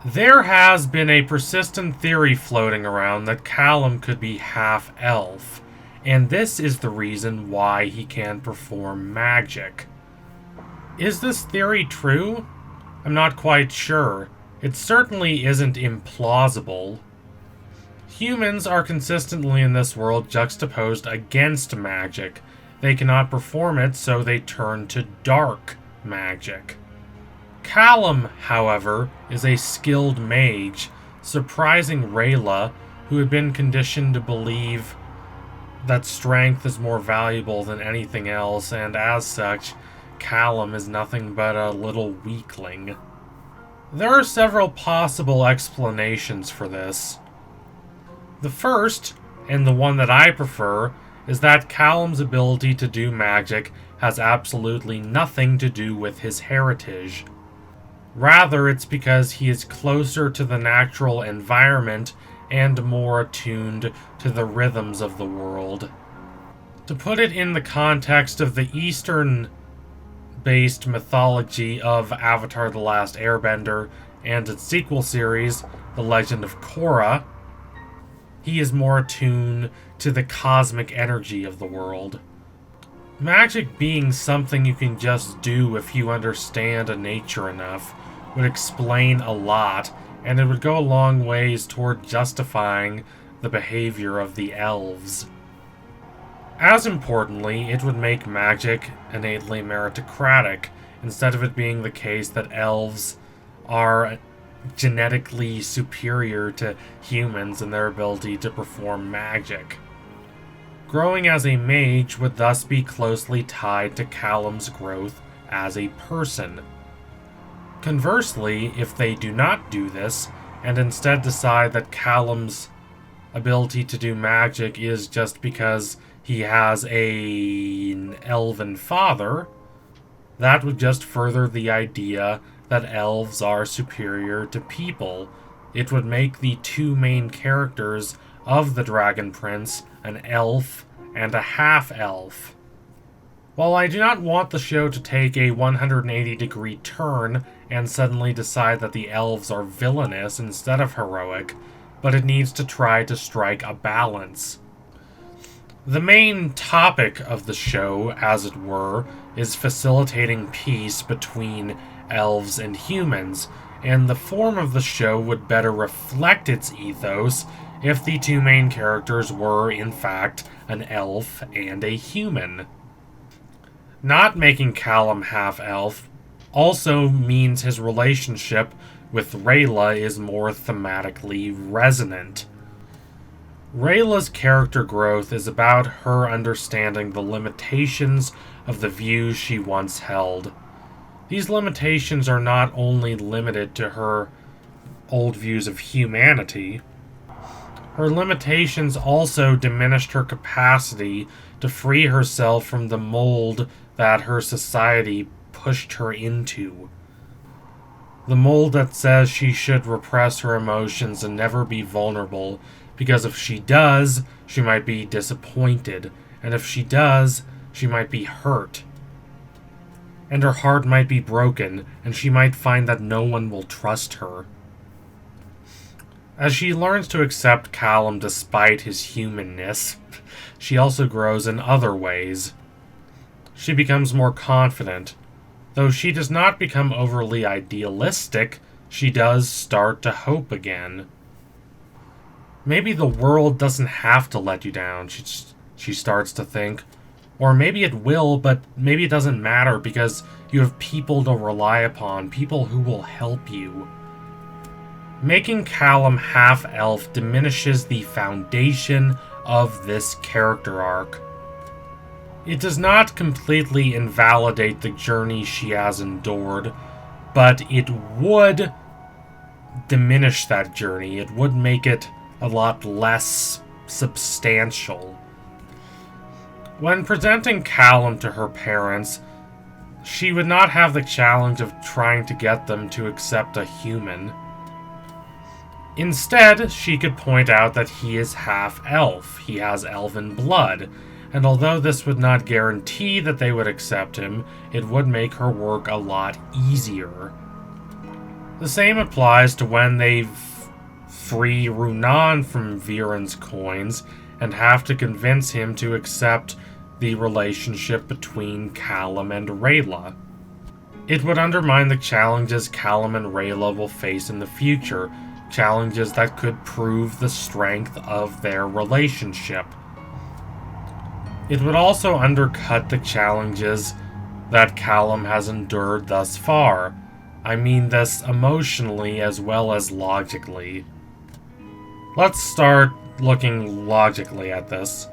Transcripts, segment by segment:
There has been a persistent theory floating around that Callum could be half-elf, and this is the reason why he can perform magic. Is this theory true? I'm not quite sure. It certainly isn't implausible. Humans are consistently in this world juxtaposed against magic. They cannot perform it, so they turn to dark magic. Callum, however, is a skilled mage, surprising Rayla, who had been conditioned to believe that strength is more valuable than anything else, and as such, Callum is nothing but a little weakling. There are several possible explanations for this. The first, and the one that I prefer, is that Callum's ability to do magic has absolutely nothing to do with his heritage. Rather, it's because he is closer to the natural environment and more attuned to the rhythms of the world. To put it in the context of the Eastern-based mythology of Avatar: The Last Airbender and its sequel series, The Legend of Korra, he is more attuned to the cosmic energy of the world. Magic being something you can just do if you understand a nature enough would explain a lot, and it would go a long ways toward justifying the behavior of the elves. As importantly, it would make magic innately meritocratic, instead of it being the case that elves are genetically superior to humans in their ability to perform magic. Growing as a mage would thus be closely tied to Callum's growth as a person. Conversely, if they do not do this, and instead decide that Callum's ability to do magic is just because he has an elven father, that would just further the idea that elves are superior to people. It would make the two main characters of the Dragon Prince an elf and a half-elf. While I do not want the show to take a 180-degree turn and suddenly decide that the elves are villainous instead of heroic, but it needs to try to strike a balance. The main topic of the show, as it were, is facilitating peace between elves and humans, and the form of the show would better reflect its ethos if the two main characters were, in fact, an elf and a human. Not making Callum half-elf also means his relationship with Rayla is more thematically resonant. Rayla's character growth is about her understanding the limitations of the views she once held. These limitations are not only limited to her old views of humanity. Her limitations also diminished her capacity to free herself from the mold that her society pushed her into. The mold that says she should repress her emotions and never be vulnerable, because if she does, she might be disappointed, and if she does, she might be hurt. And her heart might be broken, and she might find that no one will trust her. As she learns to accept Callum despite his humanness, she also grows in other ways. She becomes more confident. Though she does not become overly idealistic, she does start to hope again. Maybe the world doesn't have to let you down, she starts to think. Or maybe it will, but maybe it doesn't matter because you have people to rely upon, people who will help you. Making Callum half-elf diminishes the foundation of this character arc. It does not completely invalidate the journey she has endured, but it would diminish that journey. It would make it a lot less substantial. When presenting Callum to her parents, she would not have the challenge of trying to get them to accept a human. Instead, she could point out that he is half-elf, he has elven blood, and although this would not guarantee that they would accept him, it would make her work a lot easier. The same applies to when they free Runan from Viren's coins and have to convince him to accept the relationship between Callum and Rayla. It would undermine the challenges Callum and Rayla will face in the future, challenges that could prove the strength of their relationship. It would also undercut the challenges that Callum has endured thus far. I mean this emotionally as well as logically. Let's start looking logically at this.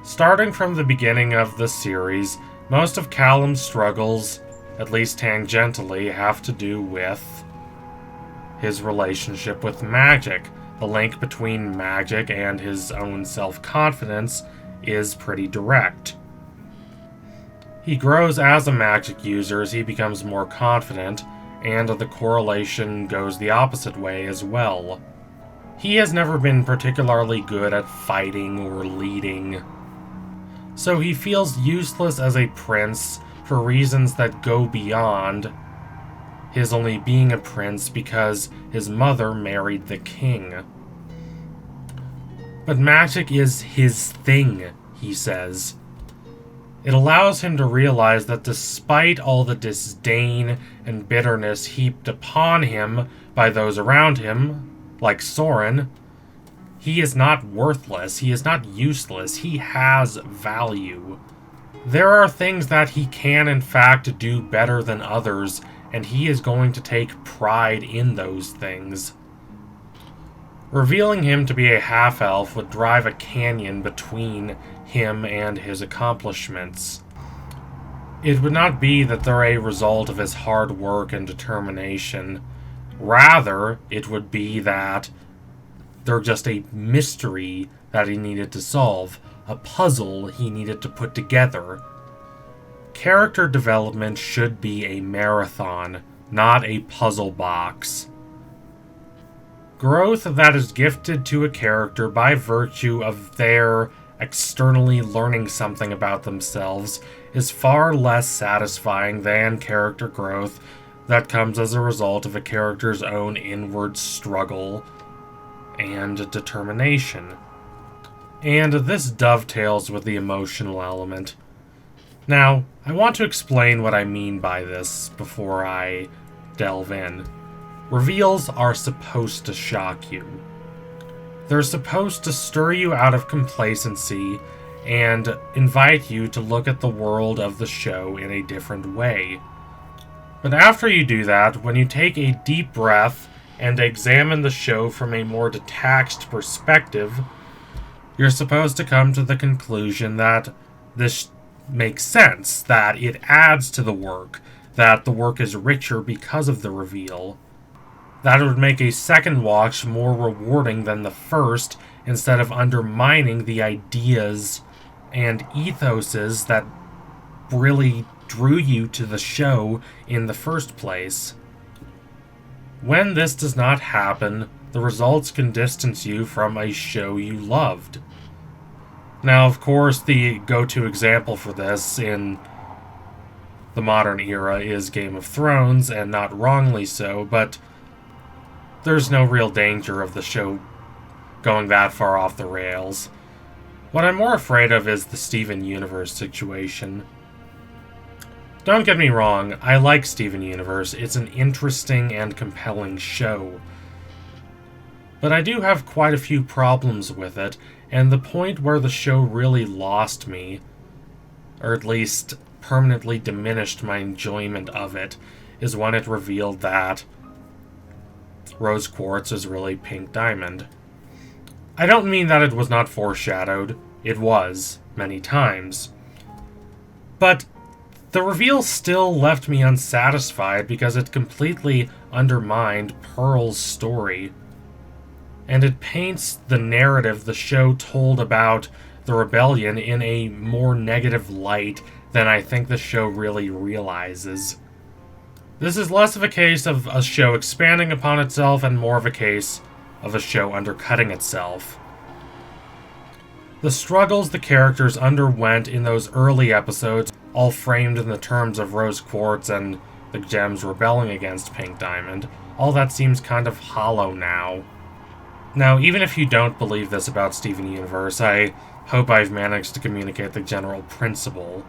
Starting from the beginning of the series, most of Callum's struggles, at least tangentially, have to do with his relationship with magic. The link between magic and his own self-confidence is pretty direct. He grows as a magic user as he becomes more confident, and the correlation goes the opposite way as well. He has never been particularly good at fighting or leading, so he feels useless as a prince for reasons that go beyond his only being a prince because his mother married the king. But magic is his thing, he says. It allows him to realize that despite all the disdain and bitterness heaped upon him by those around him, like Soren, he is not worthless, he is not useless, he has value. There are things that he can in fact do better than others, and he is going to take pride in those things. Revealing him to be a half-elf would drive a canyon between him and his accomplishments. It would not be that they're a result of his hard work and determination. Rather, it would be that they're just a mystery that he needed to solve, a puzzle he needed to put together. Character development should be a marathon, not a puzzle box. Growth that is gifted to a character by virtue of their externally learning something about themselves is far less satisfying than character growth that comes as a result of a character's own inward struggle and determination. And this dovetails with the emotional element. Now, I want to explain what I mean by this before I delve in. Reveals are supposed to shock you. They're supposed to stir you out of complacency and invite you to look at the world of the show in a different way. But after you do that, when you take a deep breath and examine the show from a more detached perspective, you're supposed to come to the conclusion that this makes sense, that it adds to the work, that the work is richer because of the reveal. That it would make a second watch more rewarding than the first, instead of undermining the ideas and ethoses that really drew you to the show in the first place. When this does not happen, the results can distance you from a show you loved. Now, of course, the go-to example for this in the modern era is Game of Thrones, and not wrongly so, but there's no real danger of the show going that far off the rails. What I'm more afraid of is the Steven Universe situation. Don't get me wrong, I like Steven Universe. It's an interesting and compelling show. But I do have quite a few problems with it, and the point where the show really lost me, or at least permanently diminished my enjoyment of it, is when it revealed that Rose Quartz is really Pink Diamond. I don't mean that it was not foreshadowed. It was, many times. But the reveal still left me unsatisfied because it completely undermined Pearl's story. And it paints the narrative the show told about the rebellion in a more negative light than I think the show really realizes. This is less of a case of a show expanding upon itself and more of a case of a show undercutting itself. The struggles the characters underwent in those early episodes, all framed in the terms of Rose Quartz and the gems rebelling against Pink Diamond, all that seems kind of hollow now. Now, even if you don't believe this about Steven Universe, I hope I've managed to communicate the general principle,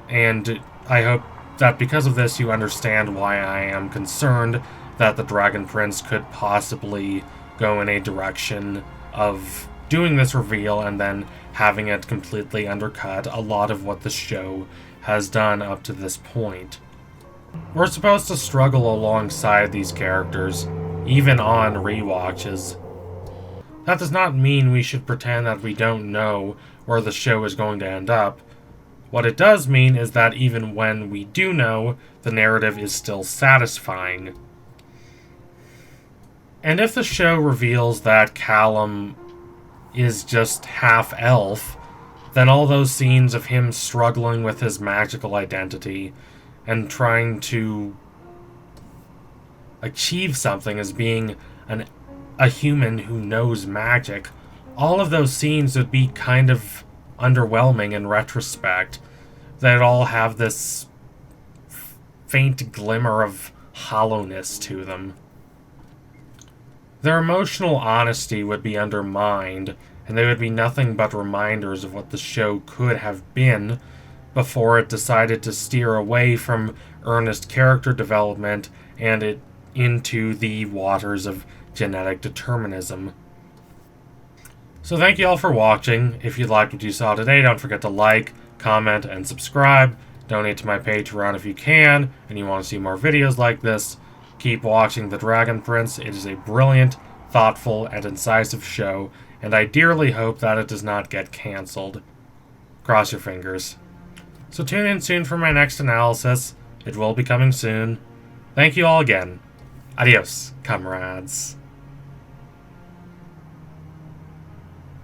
and I hope that because of this you understand why I am concerned that the Dragon Prince could possibly go in a direction of doing this reveal and then having it completely undercut a lot of what the show has done up to this point. We're supposed to struggle alongside these characters, even on rewatches. That does not mean we should pretend that we don't know where the show is going to end up. What it does mean is that even when we do know, the narrative is still satisfying. And if the show reveals that Callum is just half-elf, then all those scenes of him struggling with his magical identity and trying to achieve something as being a human who knows magic, all of those scenes would be kind of underwhelming in retrospect. They'd all have this faint glimmer of hollowness to them. Their emotional honesty would be undermined, and they would be nothing but reminders of what the show could have been before it decided to steer away from earnest character development and it into the waters of genetic determinism. So thank you all for watching. If you liked what you saw today, don't forget to like, comment, and subscribe. Donate to my Patreon if you can, and you want to see more videos like this. Keep watching The Dragon Prince. It is a brilliant, thoughtful, and incisive show, and I dearly hope that it does not get cancelled. Cross your fingers. So tune in soon for my next analysis. It will be coming soon. Thank you all again. Adios, comrades.